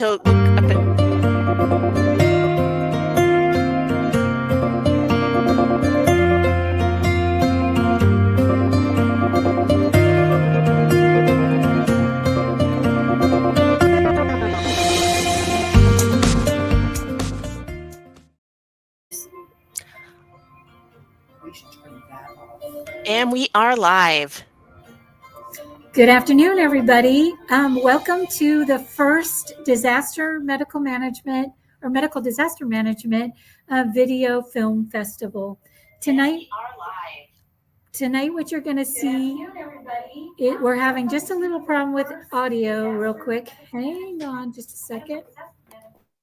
So look up at and we are live. Good afternoon, everybody. Welcome to the first medical disaster management video film festival. Tonight, what you're going to see, we're having just a little problem with audio real quick. Hang on just a second.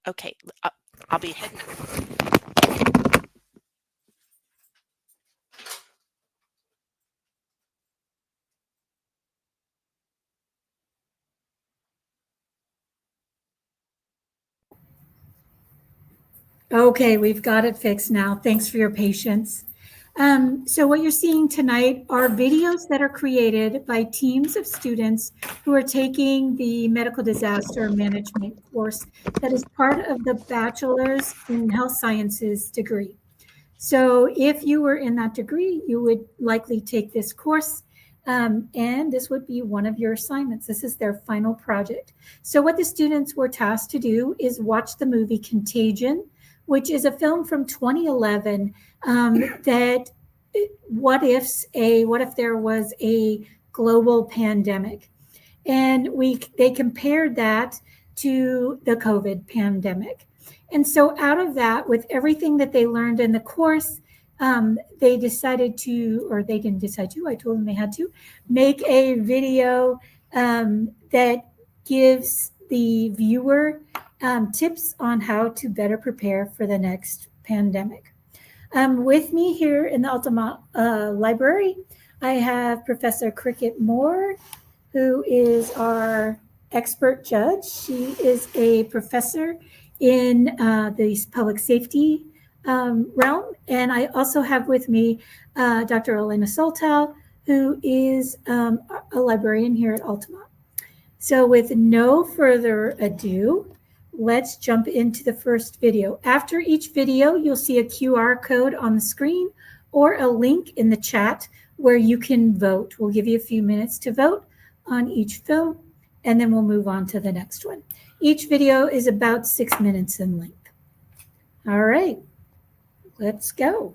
Okay, I'll be heading. Okay, we've got it fixed now. Thanks for your patience. So what you're seeing tonight are videos that are created by teams of students who are taking the medical disaster management course that is part of the Bachelor's in Health Sciences degree. So if you were in that degree, you would likely take this course, and this would be one of your assignments. This is their final project. So what the students were tasked to do is watch the movie Contagion, which is a film from 2011 that what if there was a global pandemic, and they compared that to the COVID pandemic. And so out of that, with everything that they learned in the course, they decided to, or they didn't decide to, I told them they had to, make a video that gives the viewer tips on how to better prepare for the next pandemic. With me here in the Altamont Library, I have Professor Cricket Moore, who is our expert judge. She is a professor in the public safety realm. And I also have with me Dr. Elena Soltal, who is a librarian here at Altamont. So with no further ado, let's jump into the first video. After each video, you'll see a QR code on the screen or a link in the chat where you can vote. We'll give you a few minutes to vote on each film, and then we'll move on to the next one. Each video is about 6 minutes in length. All right, let's go.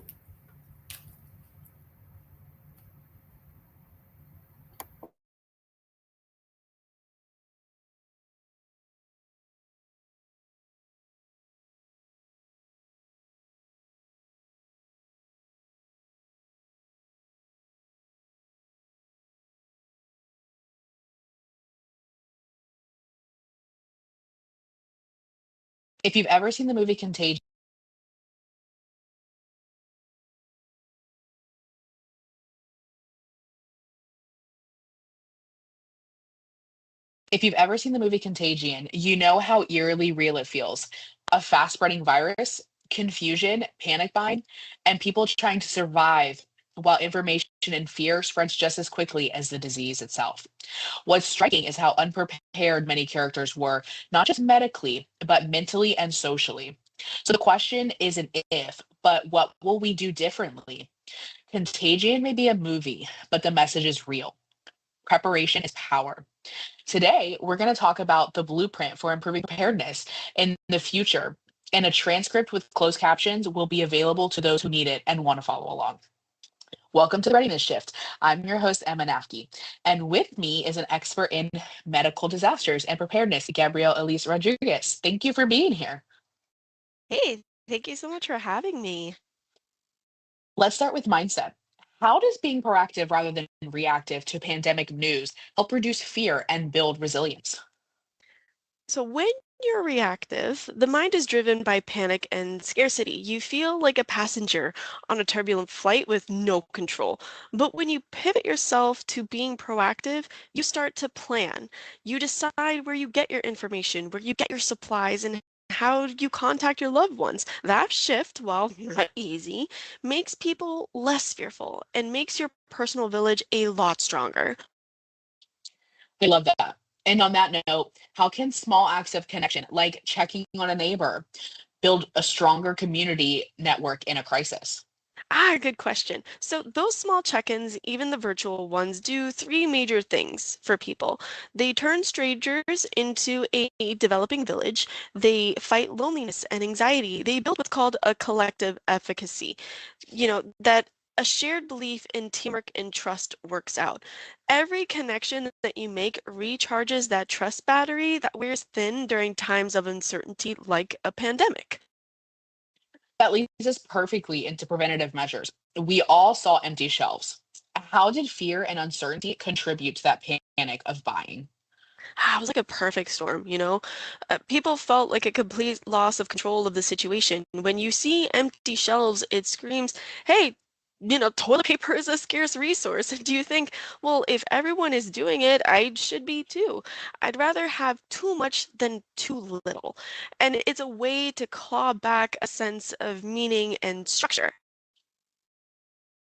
If you've ever seen the movie Contagion, you know how eerily real it feels. A fast spreading virus, confusion, panic buying, and people trying to survive while information and fear spreads just as quickly as the disease itself. What's striking is how unprepared many characters were, not just medically, but mentally and socially. So the question isn't if, but what will we do differently? Contagion may be a movie, but the message is real. Preparation is power. Today, we're going to talk about the blueprint for improving preparedness in the future, and a transcript with closed captions will be available to those who need it and want to follow along. Welcome to the Readiness Shift. I'm your host, Emma Nafke, and with me is an expert in medical disasters and preparedness, Gabrielle Elise Rodriguez. Thank you for being here. Hey, thank you so much for having me. Let's start with mindset. How does being proactive rather than reactive to pandemic news help reduce fear and build resilience? So, when you're reactive, the mind is driven by panic and scarcity. You feel like a passenger on a turbulent flight with no control. But when you pivot yourself to being proactive, you start to plan. You decide where you get your information, where you get your supplies, and how you contact your loved ones. That shift, while not easy, makes people less fearful and makes your personal village a lot stronger. I love that. And on that note, how can small acts of connection, like checking on a neighbor, build a stronger community network in a crisis? Good question. So, those small check ins, even the virtual ones, do three major things for people. They turn strangers into a developing village, they fight loneliness and anxiety, they build what's called a collective efficacy. That a shared belief in teamwork and trust works out. Every connection that you make recharges that trust battery that wears thin during times of uncertainty like a pandemic. That leads us perfectly into preventative measures. We all saw empty shelves. How did fear and uncertainty contribute to that panic of buying? It was like a perfect storm. People felt like a complete loss of control of the situation. When you see empty shelves, it screams, hey, toilet paper is a scarce resource. Do you think, well, if everyone is doing it, I should be too? I'd rather have too much than too little. And it's a way to claw back a sense of meaning and structure.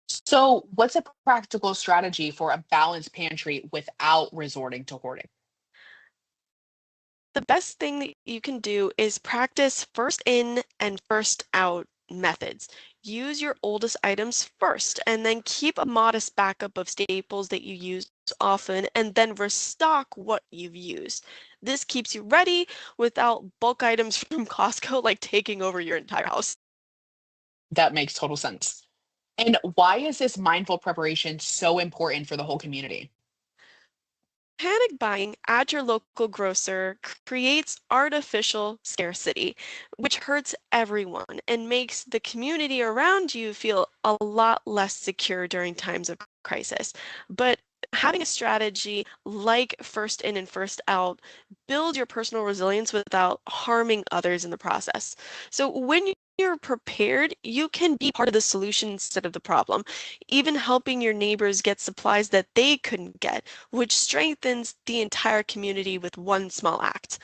So, what's a practical strategy for a balanced pantry without resorting to hoarding? The best thing that you can do is practice first in and first out methods. Use your oldest items first and then keep a modest backup of staples that you use often and then restock what you've used. This keeps you ready without bulk items from Costco like taking over your entire house. That makes total sense. And why is this mindful preparation so important for the whole community? Panic buying at your local grocer creates artificial scarcity, which hurts everyone and makes the community around you feel a lot less secure during times of crisis. But having a strategy like first in and first out build your personal resilience without harming others in the process. So when you're prepared, you can be part of the solution instead of the problem, even helping your neighbors get supplies that they couldn't get, which strengthens the entire community with one small act.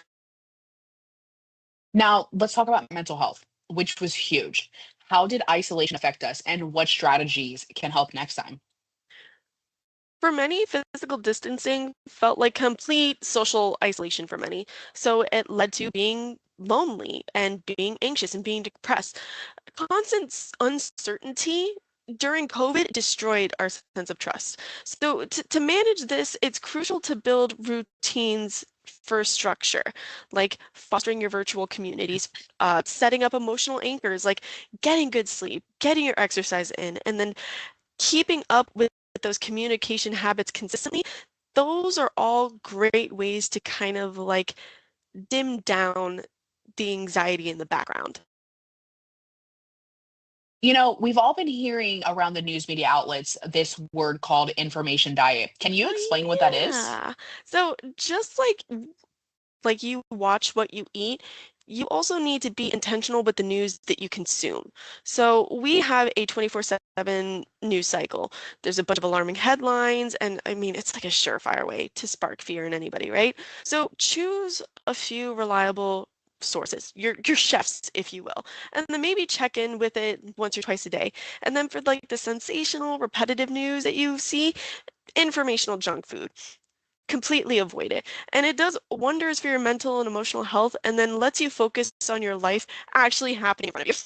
Now, let's talk about mental health, which was huge. How did isolation affect us, and what strategies can help next time? For many, physical distancing felt like complete social isolation for many. So it led to being lonely and being anxious and being depressed. Constant uncertainty during COVID destroyed our sense of trust. So, to manage this, it's crucial to build routines for structure, like fostering your virtual communities, setting up emotional anchors, like getting good sleep, getting your exercise in, and then keeping up with those communication habits consistently. Those are all great ways to kind of like dim down the anxiety in the background. We've all been hearing around the news media outlets this word called information diet. Can you explain what that Oh is? yeah. So just like you watch what you eat, you also need to be intentional with the news that you consume. So we have a 24/7 news cycle. There's a bunch of alarming headlines, and I mean, it's like a surefire way to spark fear in anybody, right? So choose a few reliable sources, your chefs, if you will, and then maybe check in with it once or twice a day. And then for like the sensational, repetitive news that you see, informational junk food, completely avoid it. And it does wonders for your mental and emotional health and then lets you focus on your life actually happening in front of you.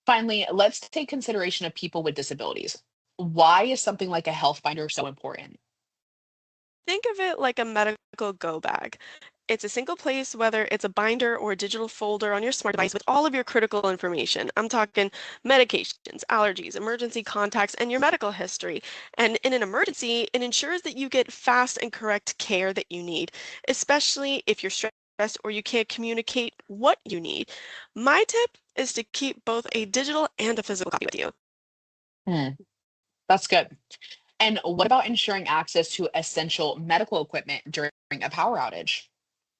Finally, let's take consideration of people with disabilities. Why is something like a health binder so important? Think of it like a medical go bag. It's a single place, whether it's a binder or a digital folder on your smart device with all of your critical information. I'm talking medications, allergies, emergency contacts, and your medical history. And in an emergency, it ensures that you get fast and correct care that you need, especially if you're stressed or you can't communicate what you need. My tip is to keep both a digital and a physical copy with you. Hmm, that's good. And what about ensuring access to essential medical equipment during a power outage?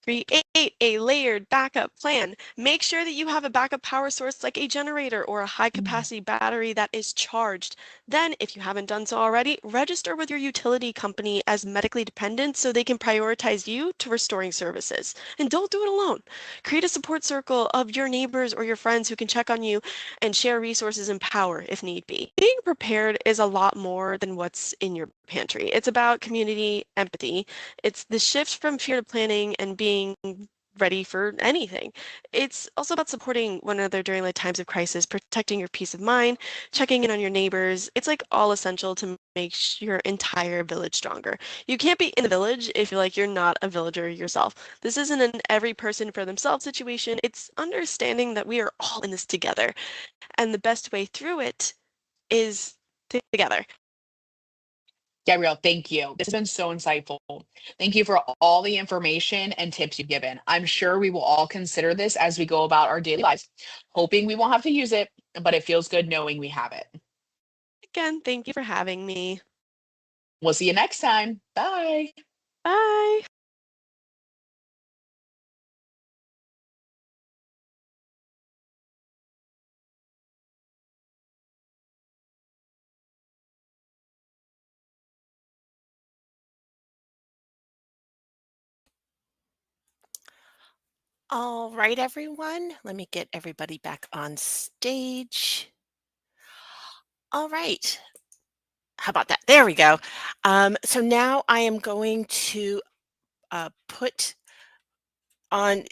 Create a layered backup plan. Make sure that you have a backup power source like a generator or a high Mm. capacity battery that is charged. Then, if you haven't done so already, register with your utility company as medically dependent so they can prioritize you to restoring services. And don't do it alone. Create a support circle of your neighbors or your friends who can check on you and share resources and power if need be. Being prepared is a lot more than what's in your pantry. It's about community empathy. It's the shift from fear to planning and being ready for anything. It's also about supporting one another during like times of crisis, protecting your peace of mind, checking in on your neighbors. It's like all essential to make your entire village stronger. You can't be in the village if you're not a villager yourself. This isn't an every person for themselves situation. It's understanding that we are all in this together, and the best way through it is together. Gabrielle, thank you. This has been so insightful. Thank you for all the information and tips you've given. I'm sure we will all consider this as we go about our daily lives, hoping we won't have to use it, but it feels good knowing we have it. Again, thank you for having me. We'll see you next time. Bye. Bye. All right, everyone. Let me get everybody back on stage. All right. How about that? There we go. So now I am going to put on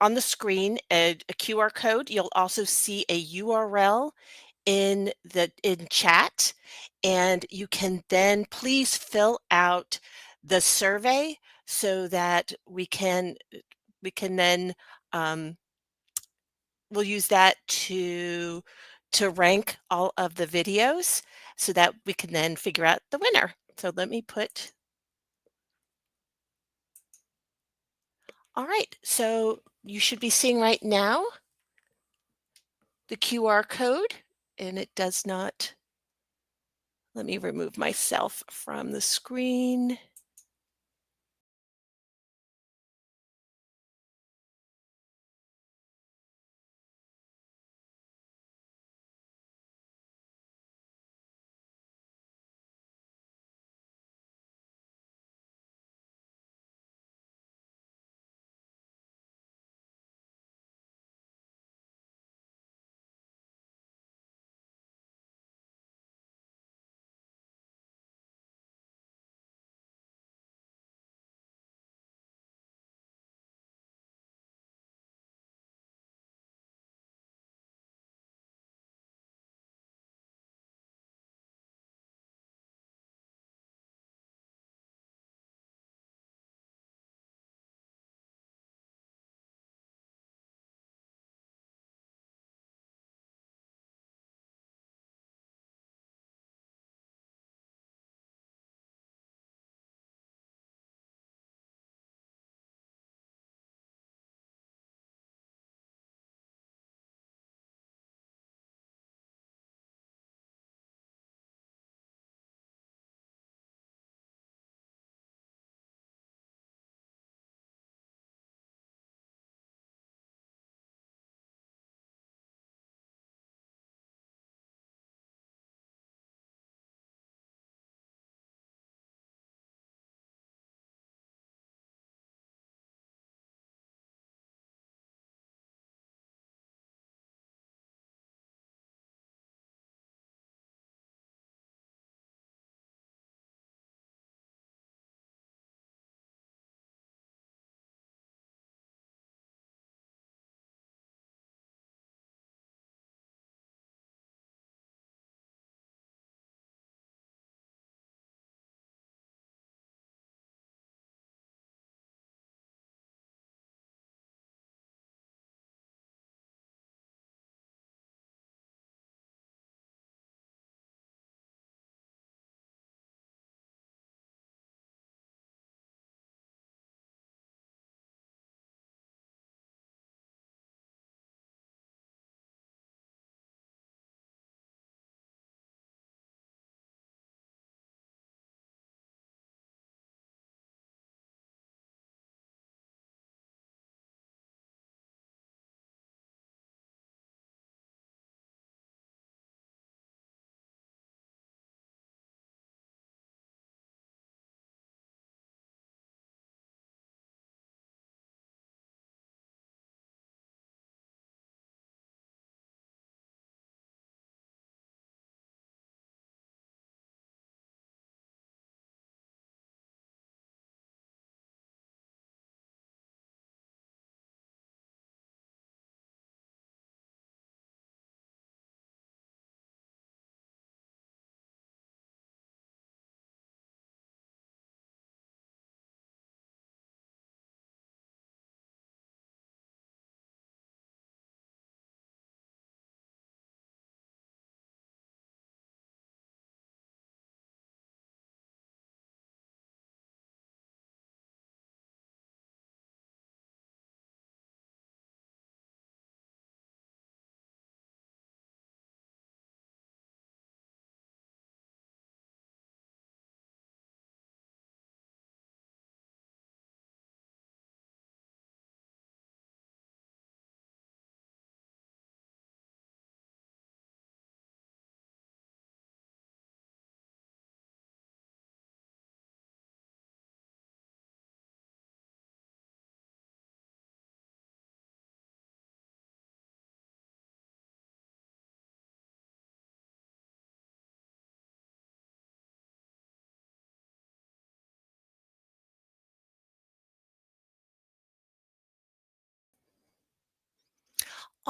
on the screen a QR code. You'll also see a URL in chat, and you can then please fill out the survey so that we can then we'll use that to rank all of the videos so that we can then figure out the winner. So let me put all right, so you should be seeing right now the QR code, and it does not let me remove myself from the screen.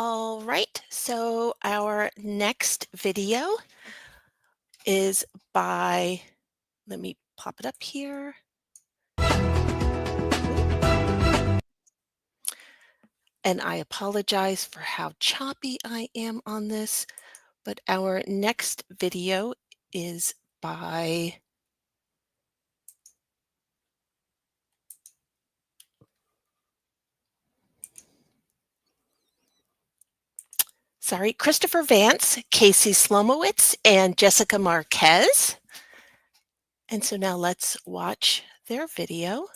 All right, so our next video is by, let me pop it up here. And I apologize for how choppy I am on this, but our next video is by Christopher Vance, Casey Slomowitz, and Jessica Marquez. And so now let's watch their video.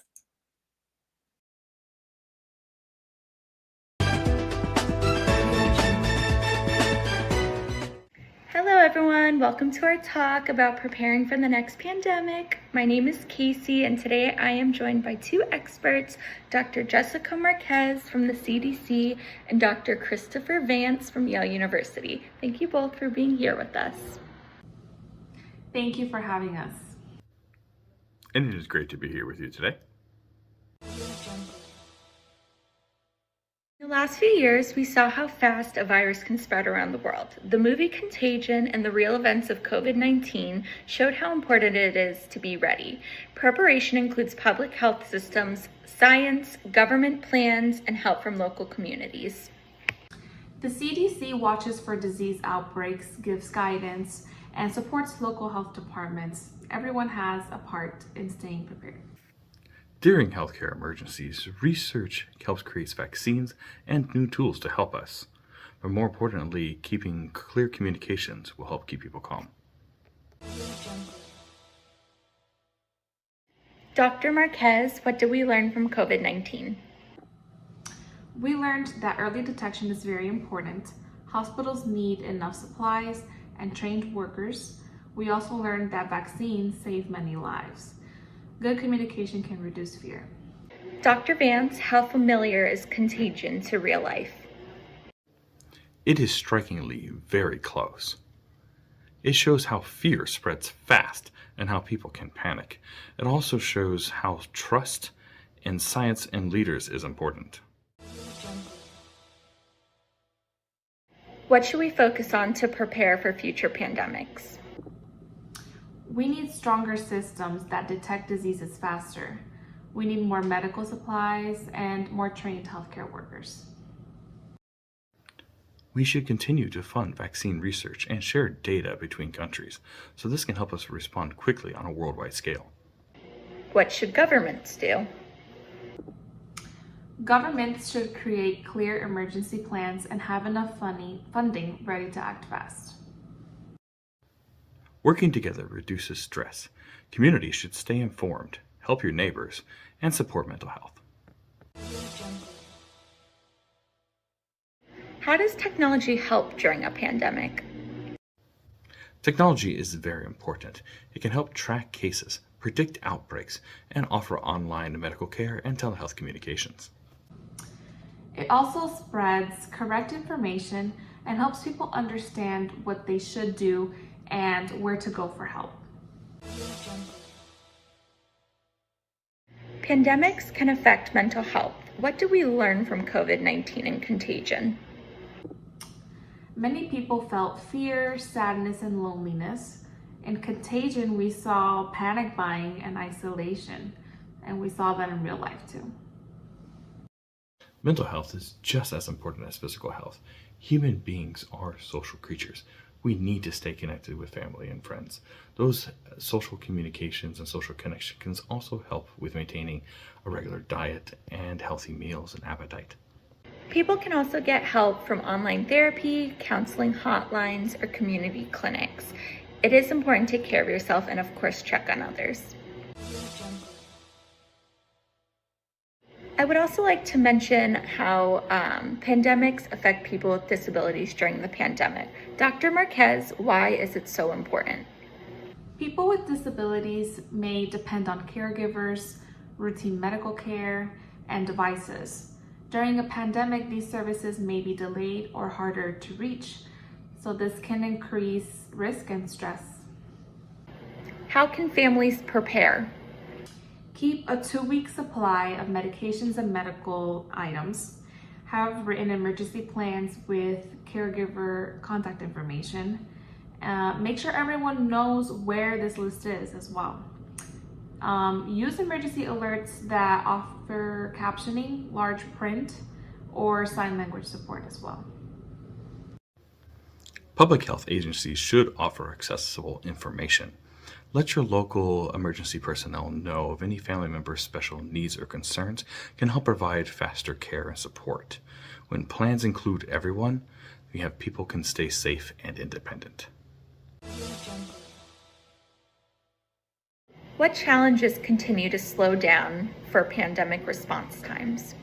Hello everyone, welcome to our talk about preparing for the next pandemic. My name is Casey and today I am joined by two experts, Dr. Jessica Marquez from the CDC and Dr. Christopher Vance from Yale University. Thank you both for being here with us. Thank you for having us. And it is great to be here with you today. In the last few years, we saw how fast a virus can spread around the world. The movie Contagion and the real events of COVID-19 showed how important it is to be ready. Preparation includes public health systems, science, government plans, and help from local communities. The CDC watches for disease outbreaks, gives guidance, and supports local health departments. Everyone has a part in staying prepared. During healthcare emergencies, research helps create vaccines and new tools to help us. But more importantly, keeping clear communications will help keep people calm. Dr. Marquez, what did we learn from COVID-19? We learned that early detection is very important. Hospitals need enough supplies and trained workers. We also learned that vaccines save many lives. Good communication can reduce fear. Dr. Vance, how familiar is Contagion to real life? It is strikingly very close. It shows how fear spreads fast and how people can panic. It also shows how trust in science and leaders is important. What should we focus on to prepare for future pandemics? We need stronger systems that detect diseases faster. We need more medical supplies and more trained healthcare workers. We should continue to fund vaccine research and share data between countries, so this can help us respond quickly on a worldwide scale. What should governments do? Governments should create clear emergency plans and have enough funding ready to act fast. Working together reduces stress. Communities should stay informed, help your neighbors, and support mental health. How does technology help during a pandemic? Technology is very important. It can help track cases, predict outbreaks, and offer online medical care and telehealth communications. It also spreads correct information and helps people understand what they should do and where to go for help. Pandemics can affect mental health. What do we learn from COVID-19 and Contagion? Many people felt fear, sadness, and loneliness. In Contagion, we saw panic buying and isolation, and we saw that in real life too. Mental health is just as important as physical health. Human beings are social creatures. We need to stay connected with family and friends. Those social communications and social connections can also help with maintaining a regular diet and healthy meals and appetite. People can also get help from online therapy, counseling hotlines, or community clinics. It is important to take care of yourself and, of course, check on others. I would also like to mention how pandemics affect people with disabilities during the pandemic. Dr. Marquez, why is it so important? People with disabilities may depend on caregivers, routine medical care, and devices. During a pandemic, these services may be delayed or harder to reach, so this can increase risk and stress. How can families prepare? Keep a 2-week supply of medications and medical items. have written emergency plans with caregiver contact information. Make sure everyone knows where this list is as well. Use emergency alerts that offer captioning, large print, or sign language support as well. Public health agencies should offer accessible information. Let your local emergency personnel know of any family member's special needs or concerns can help provide faster care and support. When plans include everyone, we have people can stay safe and independent. What challenges continue to slow down for pandemic response times?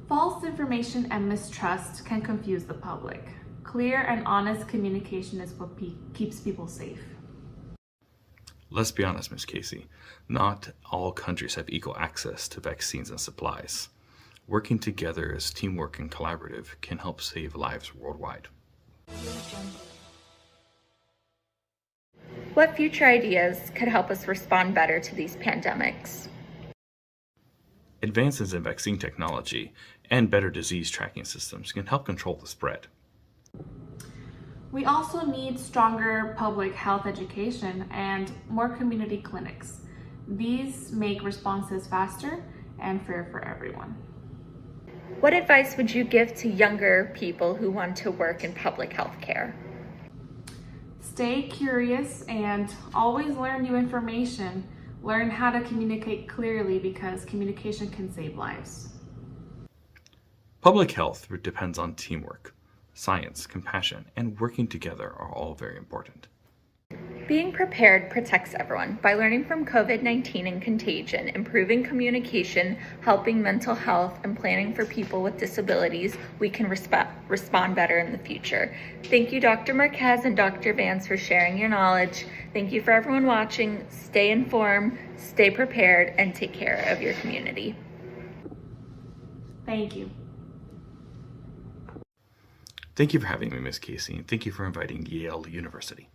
False information and mistrust can confuse the public. Clear and honest communication is what keeps people safe. Let's be honest, Ms. Casey. Not all countries have equal access to vaccines and supplies. Working together as teamwork and collaborative can help save lives worldwide. What future ideas could help us respond better to these pandemics? Advances in vaccine technology and better disease tracking systems can help control the spread. We also need stronger public health education and more community clinics. These make responses faster and fair for everyone. What advice would you give to younger people who want to work in public health care? Stay curious and always learn new information. Learn how to communicate clearly because communication can save lives. Public health depends on teamwork. Science, compassion, and working together are all very important. Being prepared protects everyone by learning from COVID-19 and Contagion, improving communication, helping mental health, and planning for people with disabilities. We can respond better in the future. Thank you, Dr. Marquez and Dr. Vance, for sharing your knowledge. Thank you for everyone watching. Stay informed, stay prepared, and take care of your community. Thank you. Thank you for having me, Ms. Casey, and thank you for inviting Yale University.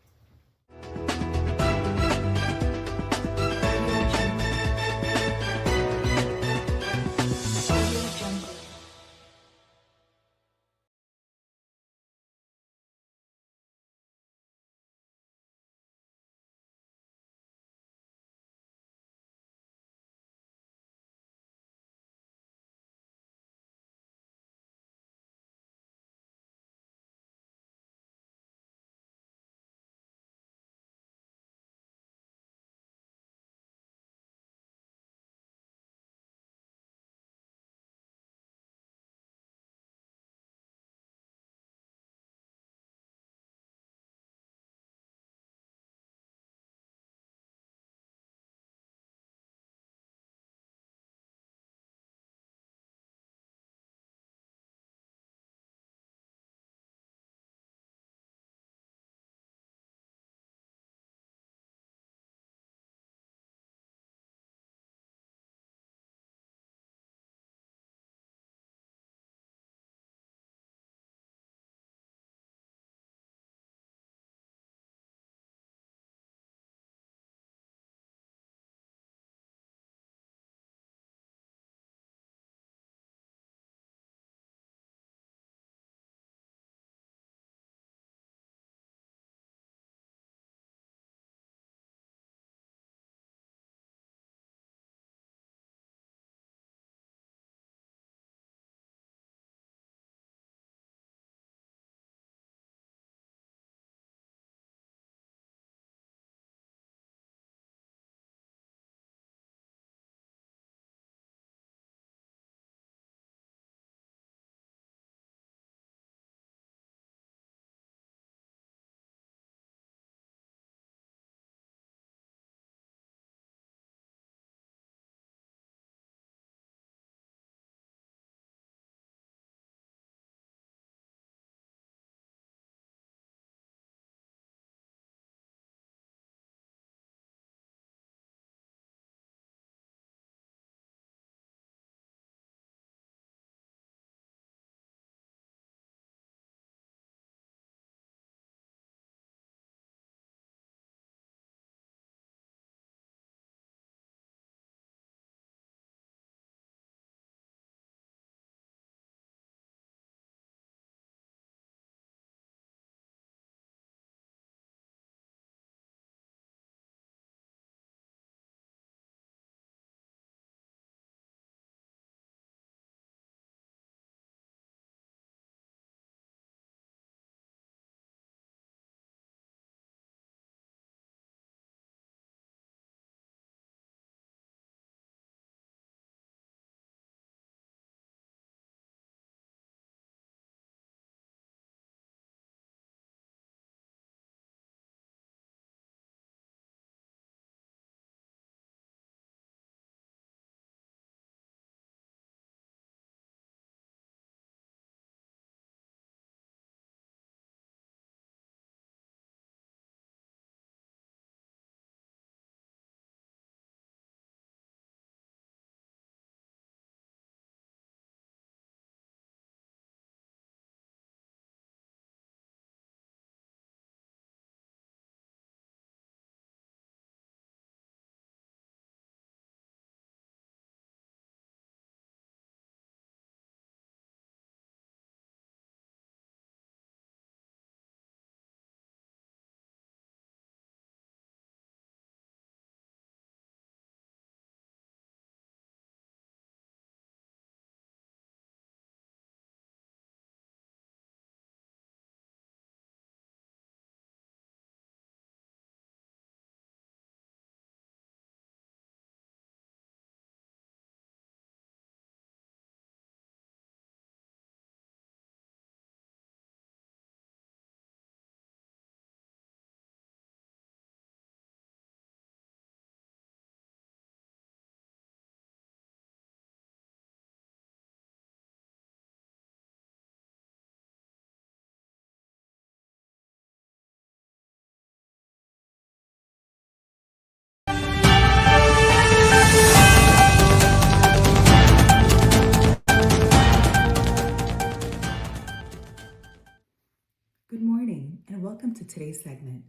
welcome to today's segment.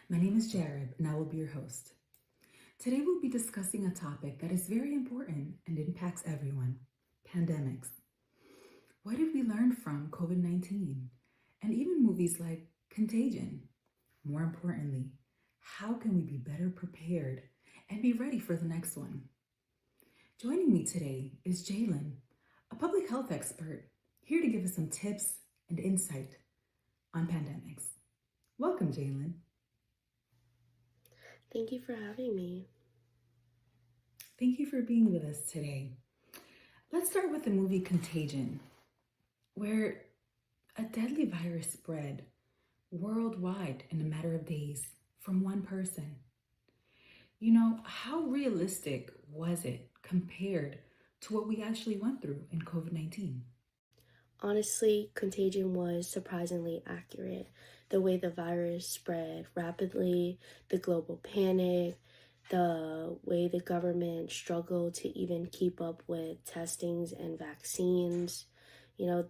My name is Jared, and I will be your host. Today, we'll be discussing a topic that is very important and impacts everyone: pandemics. What did we learn from COVID 19? And even movies like Contagion. More importantly, how can we be better prepared and be ready for the next one? Joining me today is Jalen, a public health expert, here to give us some tips and insight on pandemics. Welcome, Jalen. Thank you for having me. Thank you for being with us today. Let's start with the movie Contagion, where a deadly virus spread worldwide in a matter of days from one person. How realistic was it compared to what we actually went through in COVID-19? Honestly, Contagion was surprisingly accurate. The way the virus spread rapidly, the global panic, the way the government struggled to even keep up with testings and vaccines.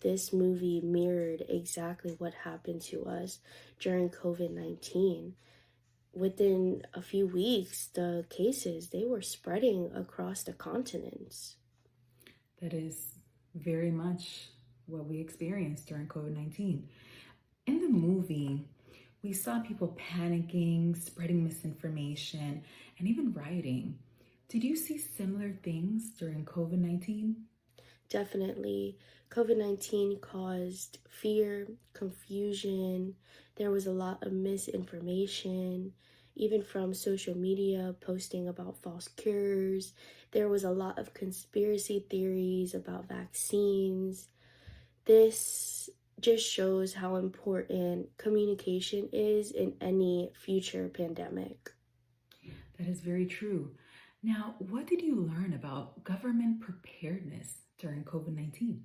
This movie mirrored exactly what happened to us during COVID-19. Within a few weeks, the cases, they were spreading across the continents. That is very much what we experienced during COVID-19. In the movie, we saw people panicking, spreading misinformation, and even rioting. Did you see similar things during COVID-19? Definitely. COVID-19 caused fear, confusion. There was a lot of misinformation, even from social media posting about false cures. There was a lot of conspiracy theories about vaccines. This just shows how important communication is in any future pandemic. That is very true. Now, what did you learn about government preparedness during COVID-19?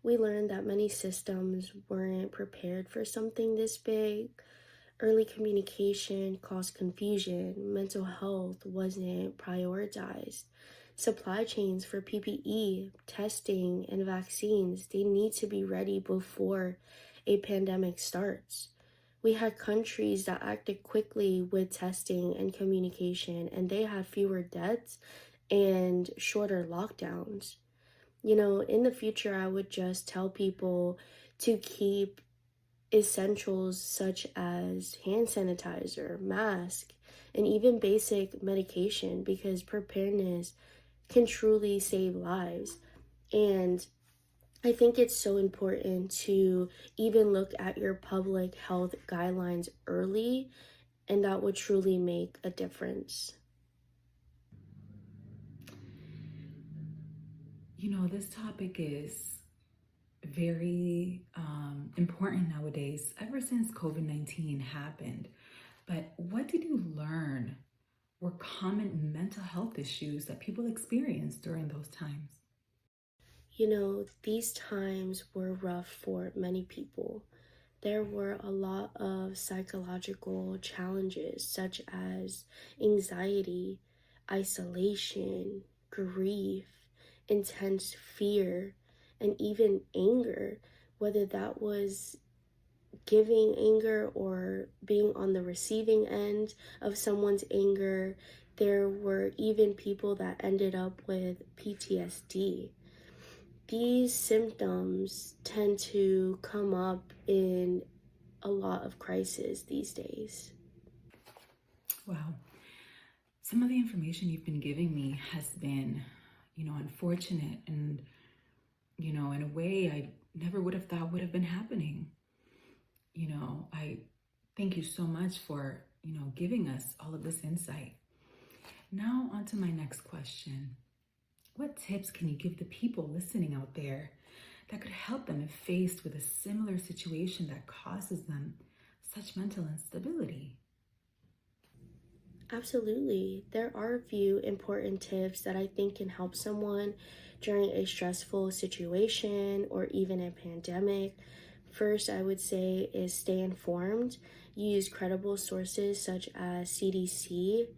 We learned that many systems weren't prepared for something this big. Early communication caused confusion. Mental health wasn't prioritized. Supply chains for PPE, testing, and vaccines, they need to be ready before a pandemic starts. We had countries that acted quickly with testing and communication, and they had fewer deaths and shorter lockdowns. In the future, I would just tell people to keep essentials such as hand sanitizer, mask, and even basic medication, because preparedness can truly save lives. And I think it's so important to even look at your public health guidelines early, and that would truly make a difference. This topic is very important nowadays, ever since COVID-19 happened. But what did you learn were common mental health issues that people experienced during those times? These times were rough for many people. There were a lot of psychological challenges such as anxiety, isolation, grief, intense fear, and even anger, whether that was giving anger or being on the receiving end of someone's anger. There were even people that ended up with PTSD. These symptoms tend to come up in a lot of crises these days. Wow. Some of the information you've been giving me has been, unfortunate and, in a way I never would have thought would have been happening. I thank you so much for, giving us all of this insight. Now on to my next question. What tips can you give the people listening out there that could help them if faced with a similar situation that causes them such mental instability? Absolutely. There are a few important tips that I think can help someone during a stressful situation or even a pandemic. First, I would say is stay informed. Use credible sources such as CDC.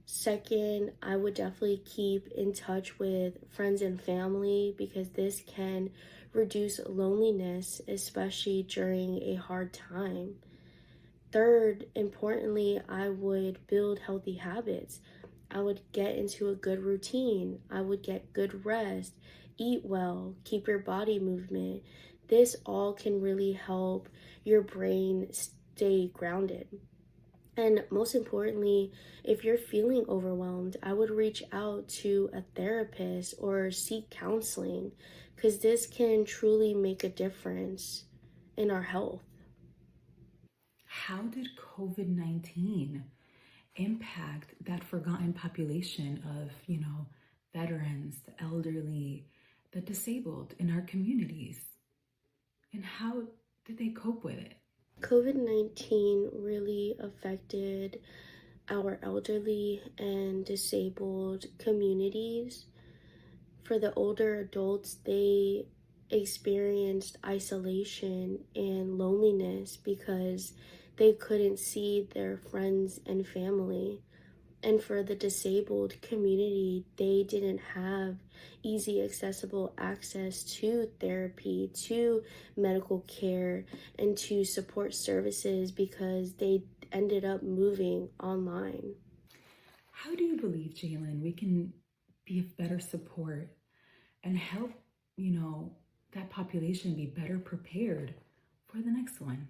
Second, I would definitely keep in touch with friends and family because this can reduce loneliness, especially during a hard time. Third, importantly, I would build healthy habits. I would get into a good routine. I would get good rest, eat well, keep your body movement. This all can really help your brain stay grounded. And most importantly, if you're feeling overwhelmed, I would reach out to a therapist or seek counseling because this can truly make a difference in our health. How did COVID-19 impact that forgotten population of, veterans, the elderly, the disabled in our communities? And how did they cope with it? COVID 19 really affected our elderly and disabled communities. For the older adults, they experienced isolation and loneliness because they couldn't see their friends and family. And for the disabled community, they didn't have easy, accessible access to therapy, to medical care, and to support services because they ended up moving online. How do you believe, Jalen, we can be of better support and help, that population be better prepared for the next one?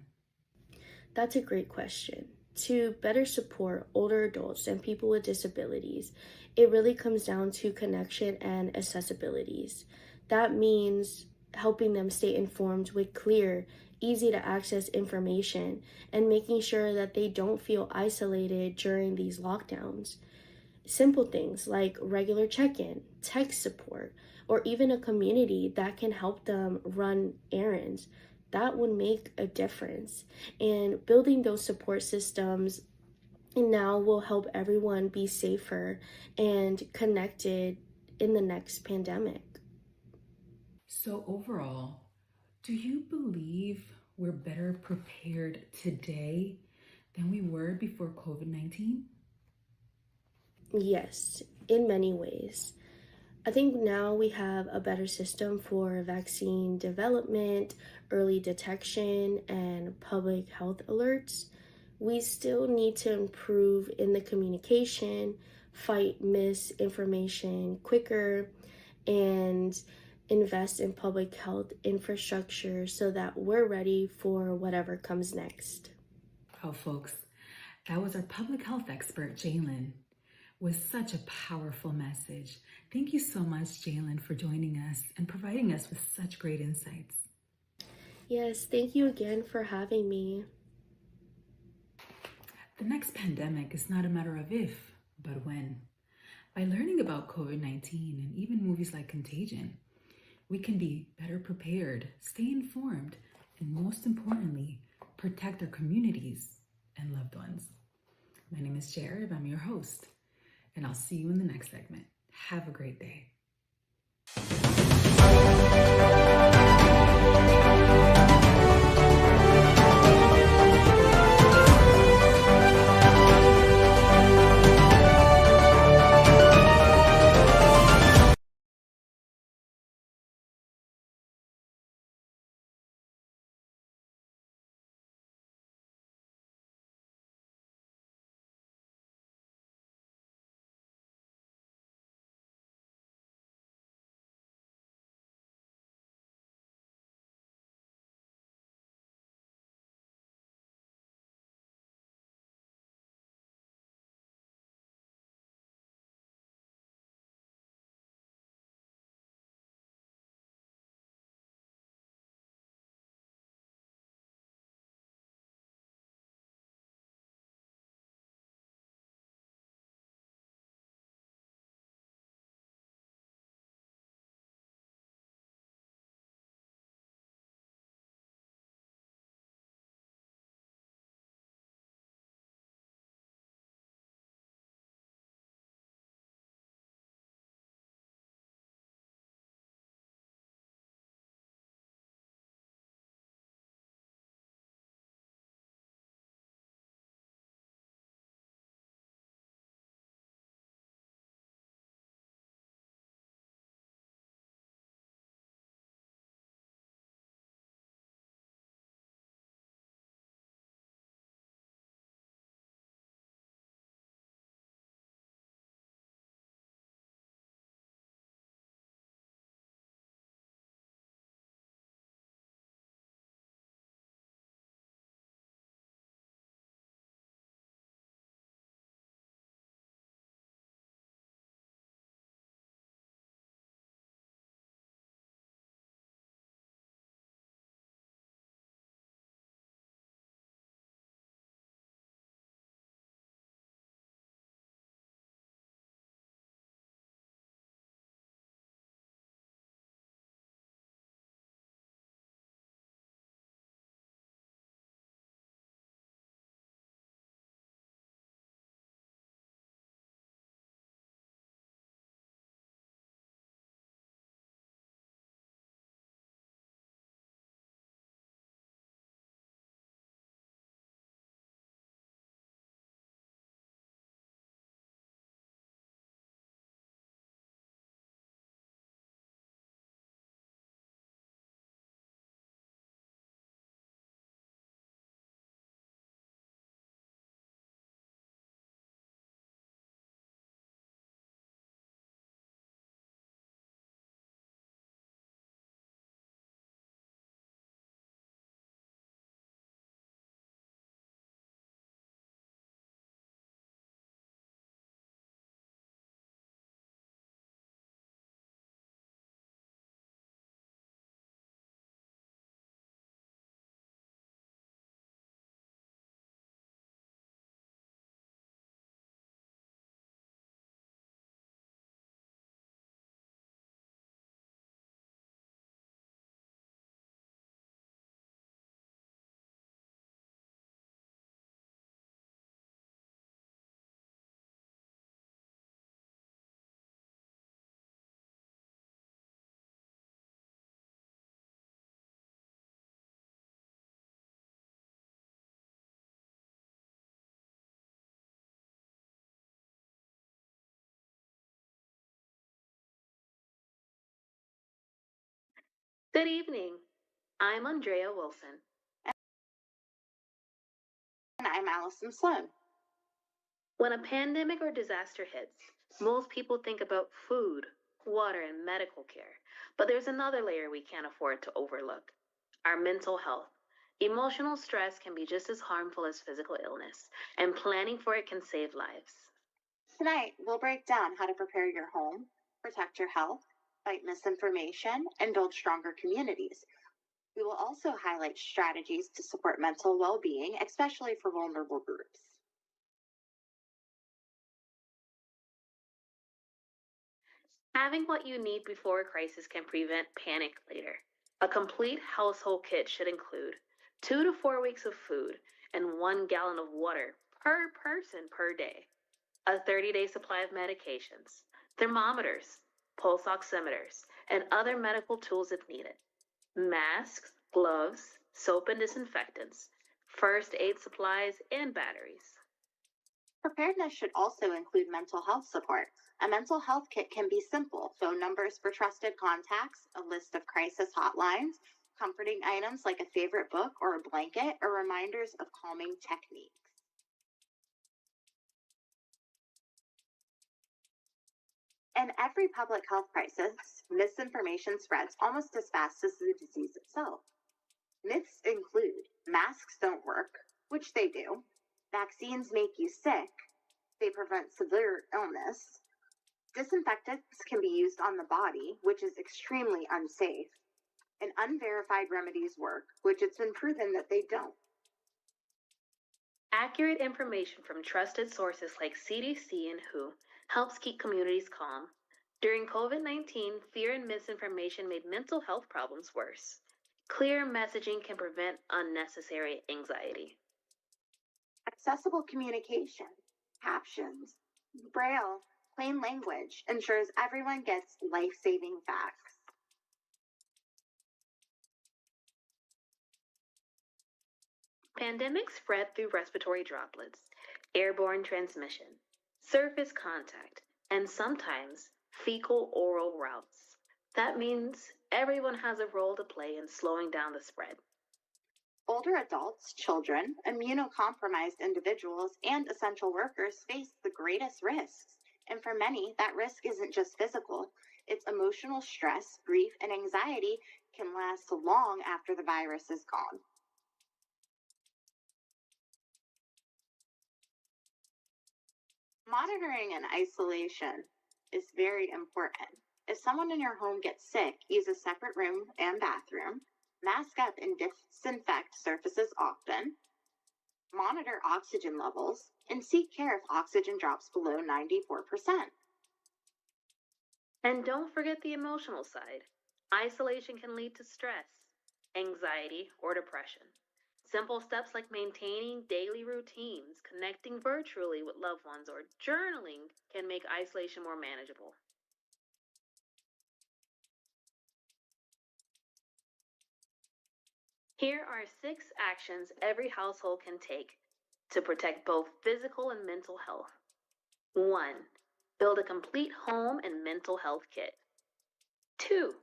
That's a great question. To better support older adults and people with disabilities, it really comes down to connection and accessibilities. That means helping them stay informed with clear, easy to access information and making sure that they don't feel isolated during these lockdowns. Simple things like regular check in, tech support, or even a community that can help them run errands. That would make a difference. And building those support systems now will help everyone be safer and connected in the next pandemic. So, overall, do you believe we're better prepared today than we were before COVID-19? Yes, in many ways. I think now we have a better system for vaccine development, early detection, and public health alerts. We still need to improve in the communication, fight misinformation quicker, and invest in public health infrastructure so that we're ready for whatever comes next. Oh, folks, that was our public health expert, Jalen, with such a powerful message. Thank you so much, Jalen, for joining us and providing us with such great insights. Yes, thank you again for having me. The next pandemic is not a matter of if, but when. By learning about COVID-19 and even movies like Contagion, we can be better prepared, stay informed, and most importantly, protect our communities and loved ones. My name is Jared. I'm your host, and I'll see you in the next segment. Have a great day. Good evening. I'm Andrea Wilson. And I'm Allison Sloan. When a pandemic or disaster hits, most people think about food, water, and medical care. But there's another layer we can't afford to overlook: our mental health. Emotional stress can be just as harmful as physical illness, and planning for it can save lives. Tonight, we'll break down how to prepare your home, protect your health, fight misinformation, and build stronger communities. We will also highlight strategies to support mental well-being, especially for vulnerable groups. Having what you need before a crisis can prevent panic later. A complete household kit should include 2 to 4 weeks of food and 1 gallon of water per person per day, a 30-day supply of medications, thermometers, pulse oximeters, and other medical tools if needed, masks, gloves, soap and disinfectants, first aid supplies, and batteries. Preparedness should also include mental health support. A mental health kit can be simple: phone numbers for trusted contacts, a list of crisis hotlines, comforting items like a favorite book or a blanket, or reminders of calming techniques. In every public health crisis, misinformation spreads almost as fast as the disease itself. Myths include masks don't work, which they do, vaccines make you sick, they prevent severe illness, disinfectants can be used on the body, which is extremely unsafe, and unverified remedies work, which it's been proven that they don't. Accurate information from trusted sources like CDC and WHO helps keep communities calm. During COVID-19, fear and misinformation made mental health problems worse. Clear messaging can prevent unnecessary anxiety. Accessible communication, captions, braille, plain language ensures everyone gets life-saving facts. Pandemics spread through respiratory droplets, airborne transmission, surface contact, and sometimes fecal-oral routes. That means everyone has a role to play in slowing down the spread. Older adults, children, immunocompromised individuals, and essential workers face the greatest risks. And for many, that risk isn't just physical. It's emotional stress, grief, and anxiety can last long after the virus is gone. Monitoring and isolation is very important. If someone in your home gets sick, use a separate room and bathroom. Mask up and disinfect surfaces often. Monitor oxygen levels and seek care if oxygen drops below 94%. And don't forget the emotional side. Isolation can lead to stress, anxiety, or depression. Simple steps like maintaining daily routines, connecting virtually with loved ones, or journaling can make isolation more manageable. Here are 6 actions every household can take to protect both physical and mental health. 1. Build a complete home and mental health kit. 2.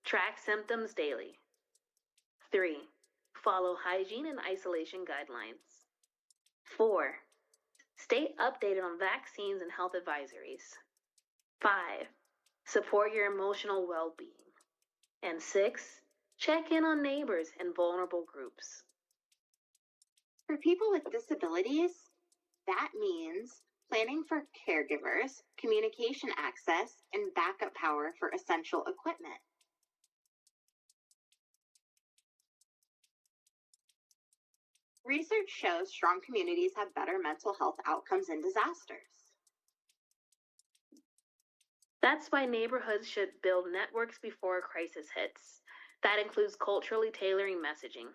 Track symptoms daily. 3. Follow hygiene and isolation guidelines. 4. Stay updated on vaccines and health advisories. 5. Support your emotional well-being. And 6. Check in on neighbors and vulnerable groups. For people with disabilities, that means planning for caregivers, communication access, and backup power for essential equipment. Research shows strong communities have better mental health outcomes in disasters. That's why neighborhoods should build networks before a crisis hits. That includes culturally tailoring messaging,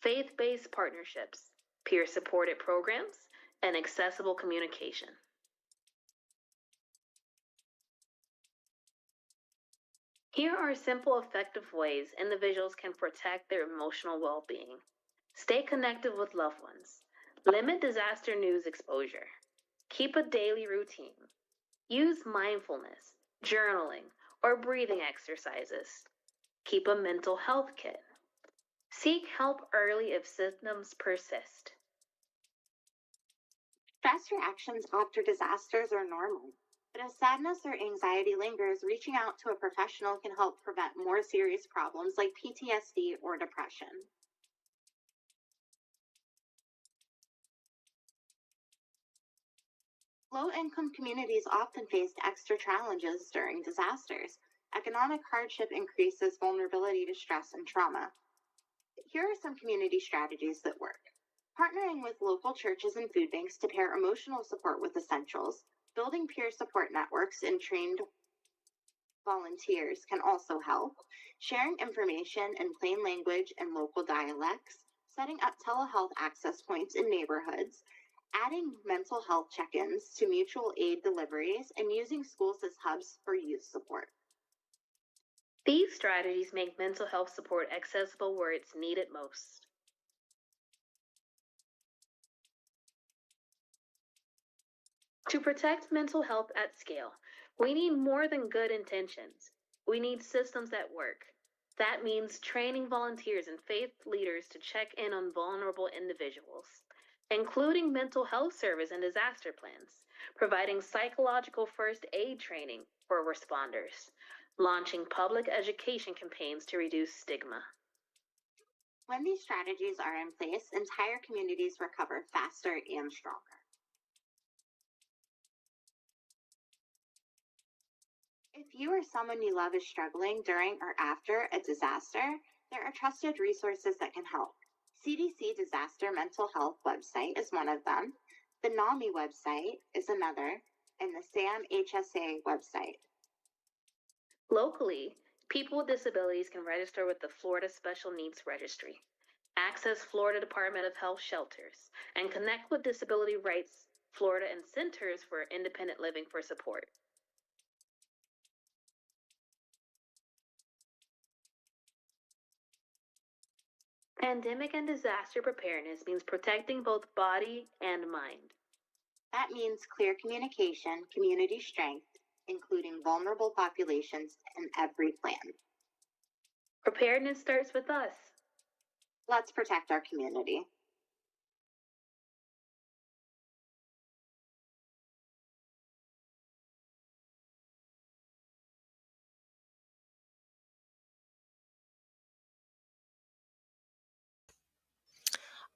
faith-based partnerships, peer-supported programs, and accessible communication. Here are simple, effective ways individuals can protect their emotional well-being. Stay connected with loved ones. Limit disaster news exposure. Keep a daily routine. Use mindfulness, journaling, or breathing exercises. Keep a mental health kit. Seek help early if symptoms persist. Stress reactions after disasters are normal, but if sadness or anxiety lingers, reaching out to a professional can help prevent more serious problems like PTSD or depression. Low-income communities often face extra challenges during disasters. Economic hardship increases vulnerability to stress and trauma. Here are some community strategies that work. Partnering with local churches and food banks to pair emotional support with essentials, building peer support networks and trained volunteers can also help. Sharing information in plain language and local dialects, setting up telehealth access points in neighborhoods, adding mental health check ins to mutual aid deliveries, and using schools as hubs for youth support. These strategies make mental health support accessible where it's needed most. To protect mental health at scale, we need more than good intentions. We need systems that work. That means training volunteers and faith leaders to check in on vulnerable individuals, including mental health service and disaster plans, providing psychological first aid training for responders, launching public education campaigns to reduce stigma. When these strategies are in place, entire communities recover faster and stronger. If you or someone you love is struggling during or after a disaster, there are trusted resources that can help. CDC Disaster Mental Health website is one of them. The NAMI website is another, and the SAM HSA website. Locally, people with disabilities can register with the Florida Special Needs Registry, access Florida Department of Health shelters, and connect with Disability Rights Florida and Centers for Independent Living for support. Pandemic and disaster preparedness means protecting both body and mind. That means clear communication, community strength, including vulnerable populations in every plan. Preparedness starts with us. Let's protect our community.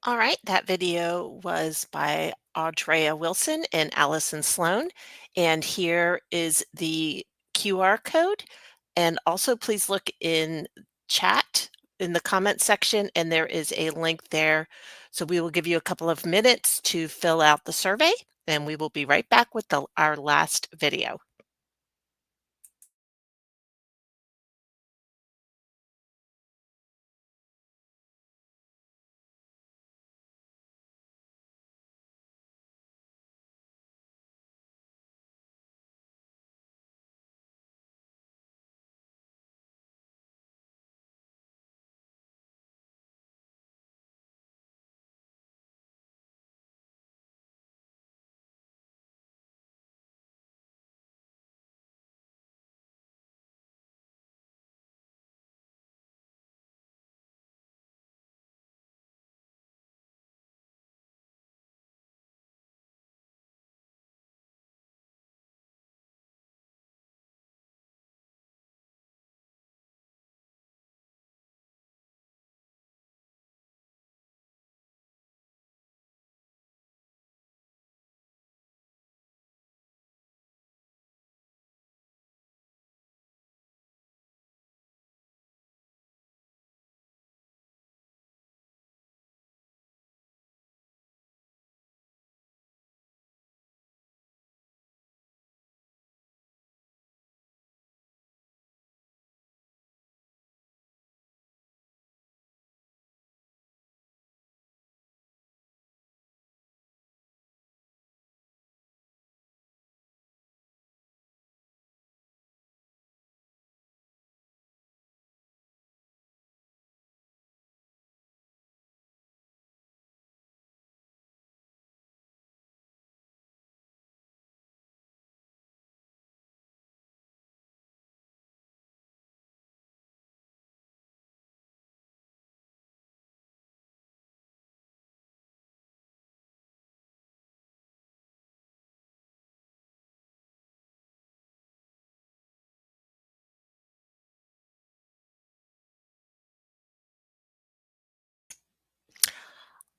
All right, that video was by Audrea Wilson and Allison Sloan. And here is the QR code. And also please look in chat in the comment section, and there is a link there. So we will give you a couple of minutes to fill out the survey, and we will be right back with our last video.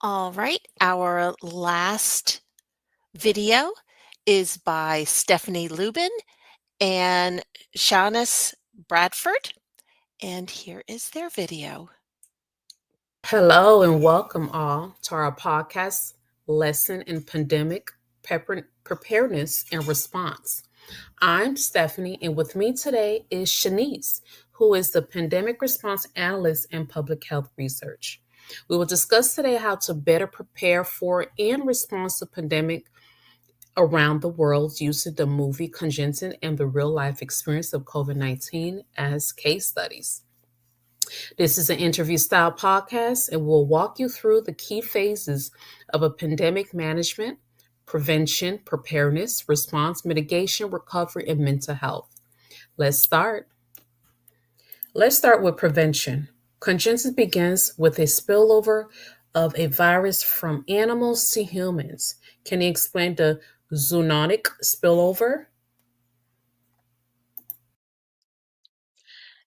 All right, our last video is by Stephanie Lubin and Shaunis Bradford, and here is their video. Hello and welcome all to our podcast lesson in pandemic preparedness and response. I'm Stephanie, and with me today is Shanice, who is the pandemic response analyst in public health research. We will discuss today how to better prepare for and respond to pandemic around the world using the movie Contagion and the real life experience of COVID 19 as case studies. This is an interview style podcast, and we'll walk you through the key phases of a pandemic management, prevention, preparedness, response, mitigation, recovery, and mental health. Let's start. Let's start with prevention. Contagion begins with a spillover of a virus from animals to humans. Can you explain the zoonotic spillover?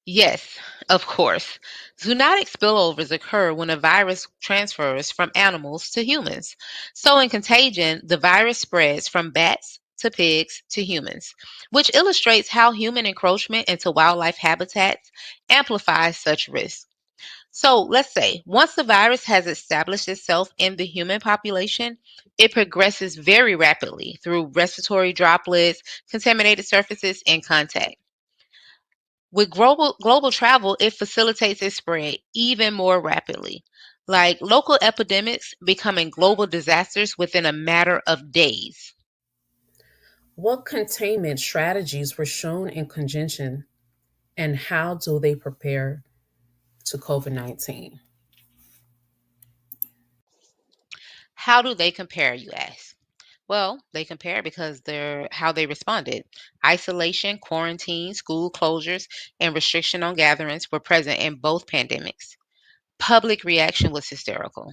Yes, of course. Zoonotic spillovers occur when a virus transfers from animals to humans. So in contagion, the virus spreads from bats to pigs to humans, which illustrates how human encroachment into wildlife habitats amplifies such risk. So let's say once the virus has established itself in the human population, it progresses very rapidly through respiratory droplets, contaminated surfaces, and contact. With global travel, it facilitates its spread even more rapidly, like local epidemics becoming global disasters within a matter of days. What containment strategies were shown in conjunction, and how do they prepare to COVID 19? How do they compare, you ask? Well, they compare because they're how they responded. Isolation, quarantine, school closures, and restriction on gatherings were present in both pandemics. Public reaction was hysterical.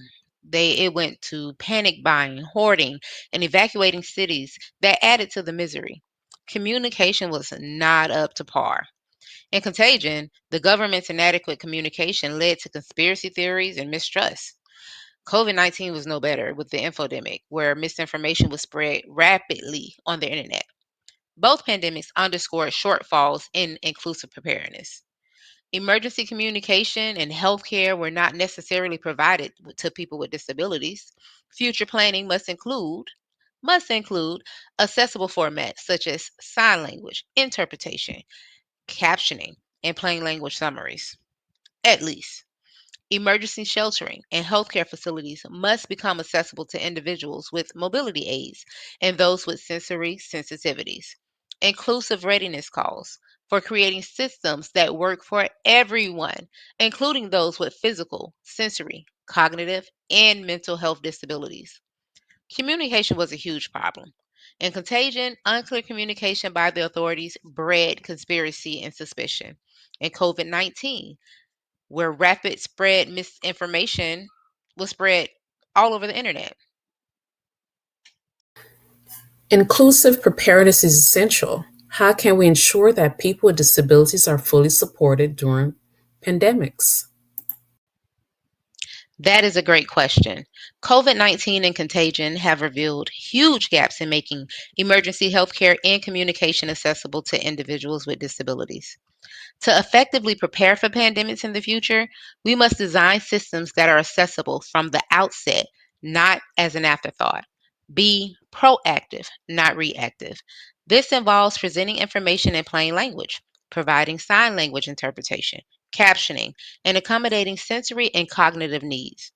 It went to panic buying, hoarding, and evacuating cities that added to the misery. Communication was not up to par. In Contagion, the government's inadequate communication led to conspiracy theories and mistrust. COVID-19 was no better with the infodemic, where misinformation was spread rapidly on the internet. Both pandemics underscored shortfalls in inclusive preparedness. Emergency communication and healthcare were not necessarily provided to people with disabilities. Future planning must include accessible formats such as sign language, interpretation, captioning, and plain language summaries. At least, emergency sheltering and healthcare facilities must become accessible to individuals with mobility aids and those with sensory sensitivities. Inclusive readiness calls for creating systems that work for everyone, including those with physical, sensory, cognitive, and mental health disabilities. Communication was a huge problem. In Contagion, unclear communication by the authorities bred conspiracy and suspicion. In COVID 19, where rapid spread misinformation was spread all over the internet. Inclusive preparedness is essential. How can we ensure that people with disabilities are fully supported during pandemics? That is a great question. COVID 19 and Contagion have revealed huge gaps in making emergency healthcare and communication accessible to individuals with disabilities. To effectively prepare for pandemics in the future, we must design systems that are accessible from the outset, not as an afterthought. Be proactive, not reactive. This involves presenting information in plain language, providing sign language interpretation, captioning, and accommodating sensory and cognitive needs.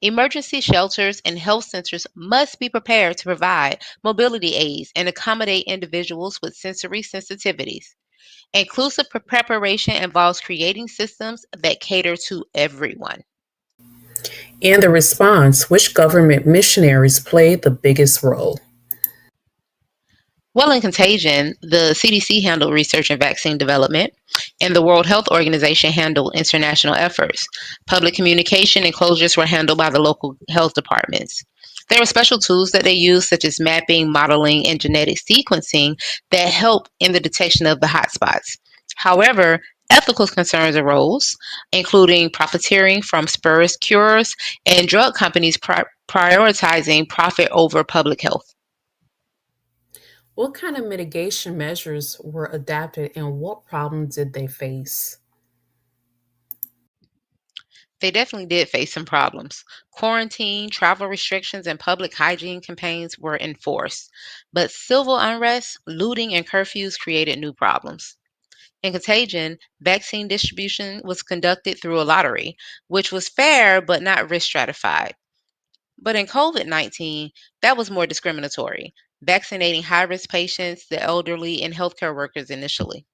Emergency shelters and health centers must be prepared to provide mobility aids and accommodate individuals with sensory sensitivities. Inclusive preparation involves creating systems that cater to everyone. And the response, which government missionaries played the biggest role? Well, in Contagion, the CDC handled research and vaccine development, and the World Health Organization handled international efforts. Public communication and closures were handled by the local health departments. There were special tools that they used, such as mapping, modeling, and genetic sequencing, that help in the detection of the hotspots. However, ethical concerns arose, including profiteering from spurious cures and drug companies prioritizing profit over public health. What kind of mitigation measures were adapted and what problems did they face? They definitely did face some problems. Quarantine, travel restrictions, and public hygiene campaigns were enforced, but civil unrest, looting, and curfews created new problems. In Contagion, vaccine distribution was conducted through a lottery, which was fair but not risk stratified. But in COVID-19, that was more discriminatory, vaccinating high risk patients, the elderly, and healthcare workers initially.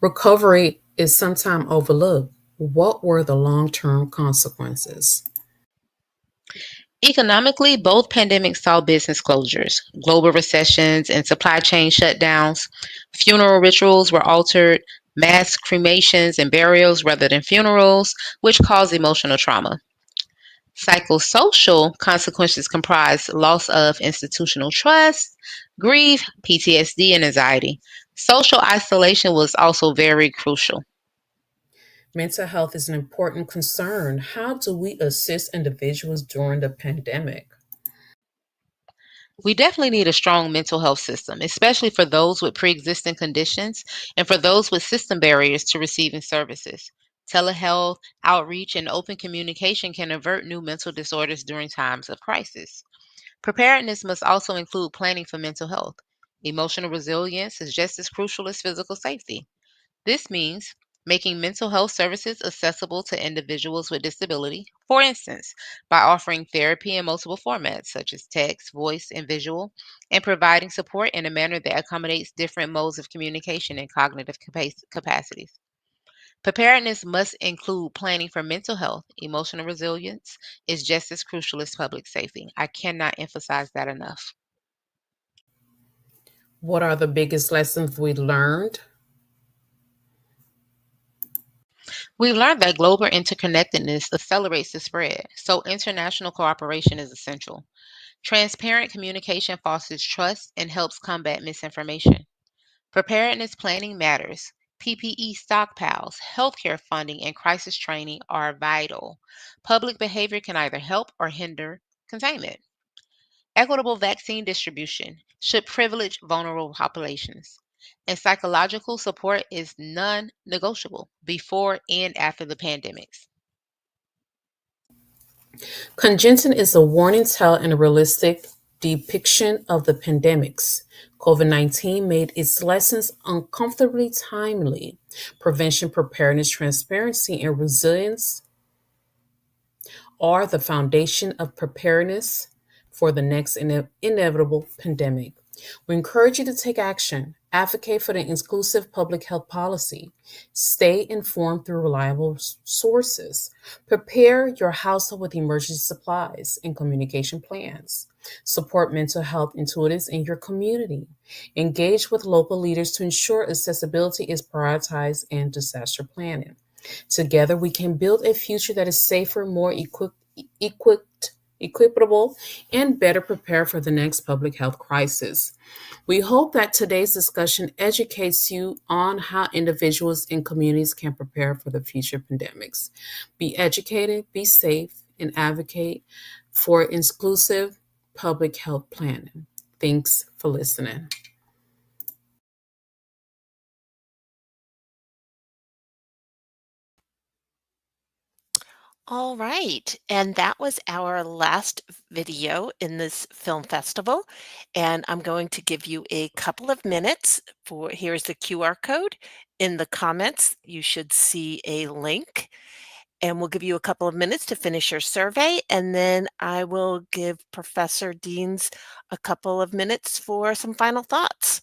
Recovery is sometimes overlooked. What were the long term consequences? Economically, both pandemics saw business closures, global recessions, and supply chain shutdowns. Funeral rituals were altered, mass cremations and burials rather than funerals, which caused emotional trauma. Psychosocial consequences comprise loss of institutional trust, grief, PTSD, and anxiety. Social isolation was also very crucial. Mental health is an important concern. How do we assist individuals during the pandemic? We definitely need a strong mental health system, especially for those with pre existing conditions and for those with system barriers to receiving services. Telehealth, outreach, and open communication can avert new mental disorders during times of crisis. Preparedness must also include planning for mental health. Emotional resilience is just as crucial as physical safety. This means making mental health services accessible to individuals with disability, for instance, by offering therapy in multiple formats such as text, voice, and visual, and providing support in a manner that accommodates different modes of communication and cognitive capacities. Preparedness must include planning for mental health. Emotional resilience is just as crucial as public safety. I cannot emphasize that enough. What are the biggest lessons we learned? We learned that global interconnectedness accelerates the spread, so international cooperation is essential. Transparent communication fosters trust and helps combat misinformation. Preparedness planning matters. PPE stockpiles, healthcare funding, and crisis training are vital. Public behavior can either help or hinder containment. Equitable vaccine distribution should privilege vulnerable populations. And psychological support is non negotiable before and after the pandemics. Congenton is a warning tale and a realistic depiction of the pandemics. COVID 19 made its lessons uncomfortably timely. Prevention, preparedness, transparency, and resilience are the foundation of preparedness for the next inevitable pandemic. We encourage you to take action, advocate for the inclusive public health policy, stay informed through reliable sources, prepare your household with emergency supplies and communication plans, support mental health intuitives in your community, engage with local leaders to ensure accessibility is prioritized and disaster planning. Together, we can build a future that is safer, more equitable, and better prepared for the next public health crisis. We hope that today's discussion educates you on how individuals and communities can prepare for the future pandemics. Be educated, be safe, and advocate for inclusive public health planning. Thanks for listening. All right. And that was our last video in this film festival. And I'm going to give you a couple of minutes for here's the QR code. In the comments, you should see a link. And we'll give you a couple of minutes to finish your survey. And then I will give Professor Deans a couple of minutes for some final thoughts.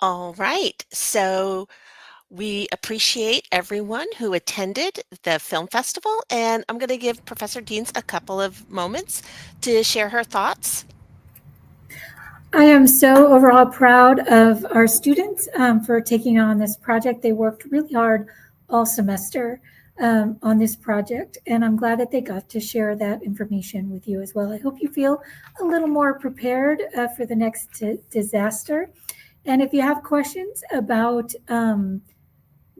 All right. So we appreciate everyone who attended the film festival, and I'm going to give Professor Deans a couple of moments to share her thoughts. I am so overall proud of our students for taking on this project. They worked really hard all semester on this project, and I'm glad that they got to share that information with you as well. I hope you feel a little more prepared for the next disaster. And if you have questions about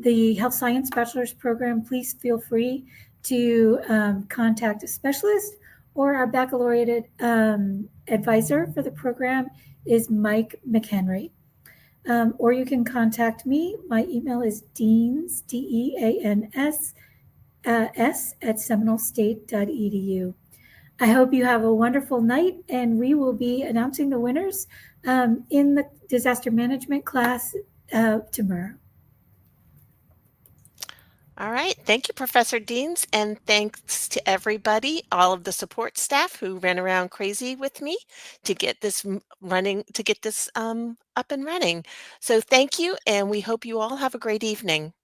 the Health Science Bachelor's Program, please feel free to contact a specialist, or our baccalaureate advisor for the program is Mike McHenry. Or you can contact me. My email is deans, DEANS, S at seminolestate.edu. I hope you have a wonderful night, and we will be announcing the winners in the disaster management class tomorrow. All right. Thank you, Professor Deans, and thanks to everybody, all of the support staff who ran around crazy with me to get this running, to get this up and running. So thank you, and we hope you all have a great evening.